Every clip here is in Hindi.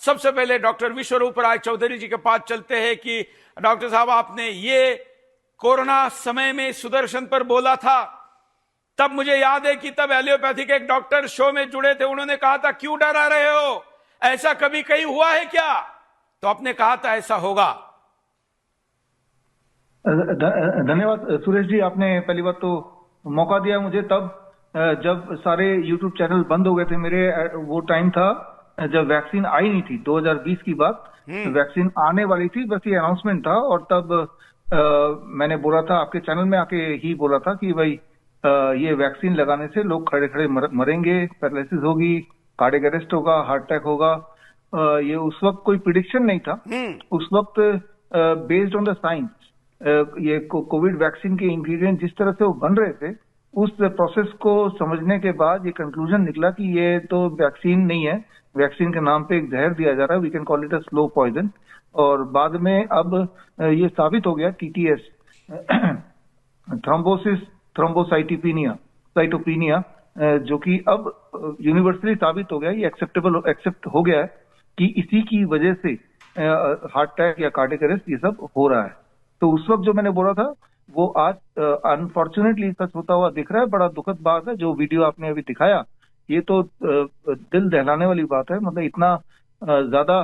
सबसे पहले डॉक्टर विश्वरूप राय चौधरी जी के पास चलते हैं कि डॉक्टर साहब, आपने ये कोरोना समय में सुदर्शन पर बोला था, तब मुझे याद है कि तब एलियोपैथी के एक डॉक्टर शो में जुड़े थे, उन्होंने कहा था क्यों डरा रहे हो, ऐसा कभी कहीं हुआ है क्या? तो आपने कहा था ऐसा होगा। धन्यवाद सुरेश जी, आपने पहली बात तो मौका दिया मुझे तब जब सारे यूट्यूब चैनल बंद हो गए थे मेरे। वो टाइम था जब वैक्सीन आई नहीं थी, 2020 की बात। वैक्सीन आने वाली थी, बस ये अनाउंसमेंट था। और तब मैंने बोला था, आपके चैनल में आके ही बोला था कि भाई ये वैक्सीन लगाने से लोग खड़े खड़े मरेंगे, पैरालिसिस होगी, कार्डियक अरेस्ट होगा, हार्ट अटैक होगा। ये उस वक्त कोई प्रिडिक्शन नहीं था। उस वक्त बेस्ड ऑन द साइंस ये कोविड वैक्सीन के इंग्रेडिएंट जिस तरह से वो बन रहे थे, उस प्रोसेस को समझने के बाद ये कंक्लूजन निकला कि ये तो वैक्सीन नहीं है, वैक्सीन के नाम पे एक जहर दिया जा रहा है, we can call it a slow poison. और बाद में अब ये साबित हो गया, टीटीएस थ्रोम्बोसिस साइटोपिनिया, जो कि अब यूनिवर्सली साबित हो गया, ये एक्सेप्ट हो गया है कि इसी की वजह से हार्ट अटैक या कार्डियक अरेस्ट ये सब हो रहा है। तो उस वक्त जो मैंने बोला था वो आज अनफॉर्चुनेटली सच होता हुआ दिख रहा है। बड़ा दुखद बात है। जो वीडियो आपने अभी दिखाया ये तो दिल दहलाने वाली बात है। मतलब इतना ज्यादा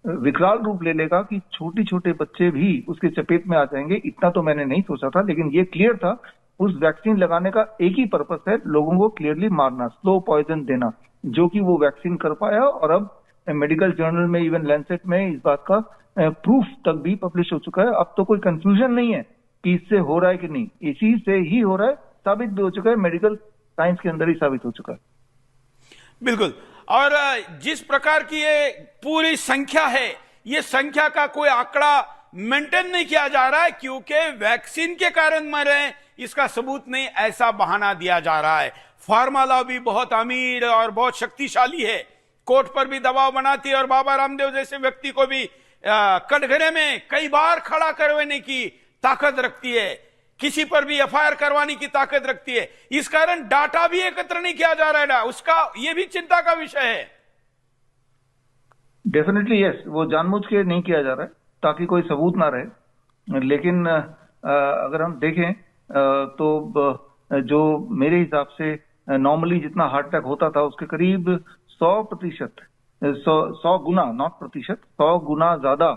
विकराल रूप ले लेगा कि छोटे छोटे बच्चे भी उसके चपेट में आ जाएंगे, इतना तो मैंने नहीं सोचा था। लेकिन ये क्लियर था, उस वैक्सीन लगाने का एक ही पर्पस है, लोगों को क्लियरली मारना, स्लो पॉइजन देना, जो कि वो वैक्सीन कर पाया। और अब मेडिकल जर्नल में, इवन लैंसेट में इस बात का प्रूफ तक भी पब्लिश हो चुका है। अब तो कोई कंफ्यूजन नहीं है कि इससे हो रहा है कि नहीं, इसी से ही हो रहा है, साबित भी हो चुका है, मेडिकल साइंस के अंदर ही साबित हो चुका है। बिल्कुल। और जिस प्रकार की ये पूरी संख्या है, ये संख्या का कोई आंकड़ा मेंटेन नहीं किया जा रहा है, क्योंकि वैक्सीन के कारण मर रहे हैं इसका सबूत नहीं, ऐसा बहाना दिया जा रहा है। फार्मा लॉबी बहुत अमीर और बहुत शक्तिशाली है, कोर्ट पर भी दबाव बनाती है और बाबा रामदेव जैसे व्यक्ति को भी कटघरे में कई बार खड़ा करवाने की ताकत रखती है, किसी पर भी एफआईआर करवाने की ताकत रखती है। इस कारण डाटा भी एकत्र नहीं किया जा रहा है, उसका ये भी चिंता का विषय है। डेफिनेटली यस, वो जानबूझ के नहीं किया जा रहा है ताकि कोई सबूत ना रहे। लेकिन अगर हम देखें तो जो मेरे हिसाब से नॉर्मली जितना हार्ट अटैक होता था उसके करीब 100 गुना, नॉट प्रतिशत, 100 गुना ज्यादा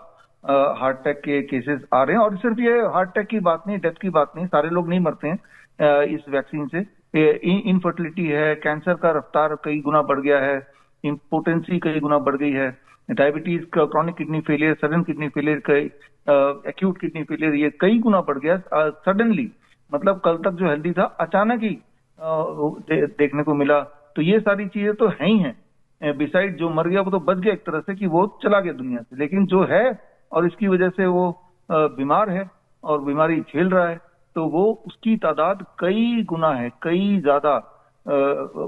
हार्ट अटैक के केसेस आ रहे हैं। और सिर्फ ये हार्ट अटैक की बात नहीं, डेथ की बात नहीं, सारे लोग नहीं मरते हैं इस वैक्सीन से। इनफर्टिलिटी है, कैंसर का रफ्तार कई गुना बढ़ गया है, इम्पोटेंसी कई गुना बढ़ गई है, डायबिटीज का, chronic kidney failure, sudden kidney failure, acute kidney failure, ये कई गुना बढ़ गया सडनली। मतलब कल तक जो हेल्दी था अचानक ही देखने को मिला। तो ये सारी चीजें तो है ही हैं। बिसाइड जो मर गया वो तो बच गया एक तरह से, कि वो चला गया दुनिया से, लेकिन जो है और इसकी वजह से वो बीमार है और बीमारी झेल रहा है, तो वो उसकी तादाद कई गुना है, कई ज्यादा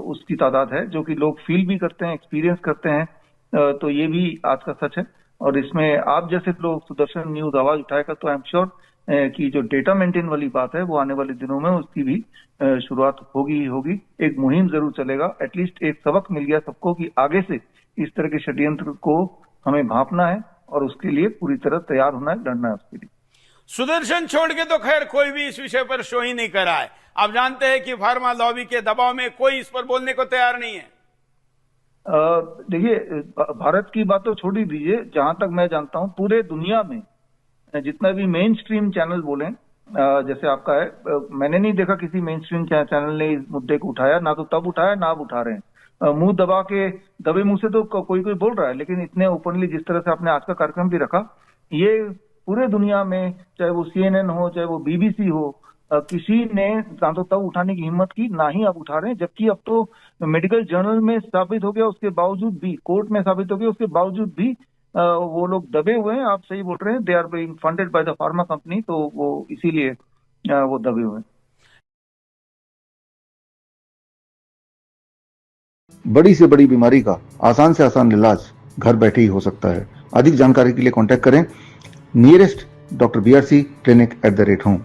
उसकी तादाद है, जो कि लोग फील भी करते हैं, एक्सपीरियंस करते हैं। तो ये भी आज का सच है। और इसमें आप जैसे लोग सुदर्शन न्यूज आवाज उठाएगा तो आई एम श्योर कि जो डेटा मेंटेन वाली बात है वो आने वाले दिनों में उसकी भी शुरुआत होगी ही होगी। एक मुहिम जरूर चलेगा। एटलीस्ट एक सबक मिल गया सबको कि आगे से इस तरह के षड्यंत्र को हमें भांपना है और उसके लिए पूरी तरह तैयार होना है, लड़ना है उसके लिए। सुदर्शन छोड़ के तो खैर कोई भी इस विषय पर शो ही नहीं करा है। आप जानते हैं कि फार्मा लॉबी के दबाव में कोई इस पर बोलने को तैयार नहीं है। देखिए, भारत की बात तो छोड़ ही दीजिए, जहां तक मैं जानता हूं पूरे दुनिया में जितना भी मेन स्ट्रीम चैनल बोले, जैसे आपका है, मैंने नहीं देखा किसी मेन स्ट्रीम चैनल ने इस मुद्दे को उठाया, ना तो तब उठाया ना अब उठा रहे हैं। मुंह दबे मुंह से तो कोई बोल रहा है, लेकिन इतने ओपनली जिस तरह से आपने आज का कार्यक्रम भी रखा, ये पूरे दुनिया में, चाहे वो CNN हो, चाहे वो BBC हो, किसी ने ना तो तब उठाने की हिम्मत की, ना ही अब उठा रहे हैं। जबकि अब तो मेडिकल जर्नल में साबित हो गया, उसके बावजूद भी, कोर्ट में साबित हो गया, उसके बावजूद भी वो लोग दबे हुए हैं। आप सही बोल रहे हैं, they are being funded by the pharma company, तो वो इसीलिए वो दबे हुए हैं। बड़ी से बड़ी बीमारी का आसान से आसान इलाज घर बैठे ही हो सकता है। अधिक जानकारी के लिए कांटेक्ट करें nearest Dr. BRC clinic @ home।